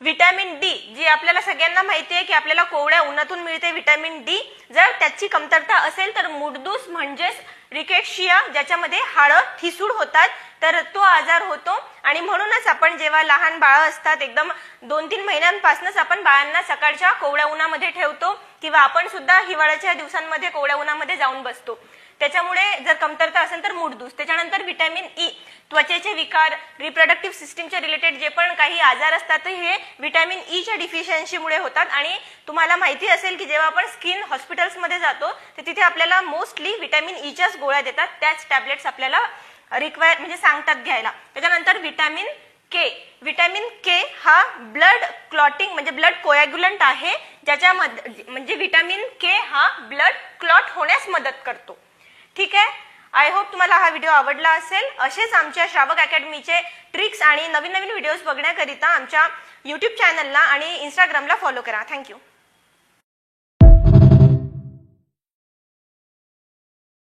Vitamin D, जी आपल्याला सगळ्यांना माहिती आहे की आपल्याला कोवळ्या उन्हातून मिळते व्हिटॅमिन डी, जर त्याची कमतरता असेल तर मुडदूस म्हणजेच रिकेट्शिया, ज्याच्यामध्ये हाडं ठिसूळ होतात, तर तो आजार होतो. आणि म्हणूनच आपण जेव्हा लहान बाळं असतात एकदम 2-3 महिन्यांपासूनच आपण बाळांना सकाळच्या कोवळ्या उन्हामध्ये ठेवतो किंवा आपण सुद्धा हिवाळ्याच्या दिवसांमध्ये कोवळ्या उन्हामध्ये जाऊन बसतो. त्याच्यामुळे जर कमतरता असेल तर मुडदूस. त्याच्यानंतर व्हिटॅमिन ई, त्वचेचे विकार, रिप्रोडक्टिव्ह सिस्टीमच्या रिलेटेड जे पण काही आजार असतात हे व्हिटॅमिन ईच्या डिफिशियन्सीमुळे होतात. आणि तुम्हाला माहिती असेल की जेव्हा आपण स्किन हॉस्पिटल्समध्ये जातो तर तिथे आपल्याला मोस्टली व्हिटॅमिन ईच्याच गोळ्या देतात, त्याच टॅबलेट्स आपल्याला रिक्वायर म्हणजे सांगतात घ्यायला. त्याच्यानंतर व्हिटॅमिन के. व्हिटॅमिन के हा ब्लड क्लॉटिंग म्हणजे ब्लड कोॲग्युलंट आहे, ज्याच्यामध्ये म्हणजे व्हिटॅमिन के हा ब्लड क्लॉट होण्यास मदत करतो. ठीक आहे. आय होप तुम्हाला हा व्हिडिओ आवडला असेल. असेच आमच्या श्रावक अकॅडमीचे ट्रिक्स आणि नवीन नवीन व्हिडिओज बघण्याकरिता आमच्या YouTube चॅनलला आणि Instagramला फॉलो करा. थँक्यू.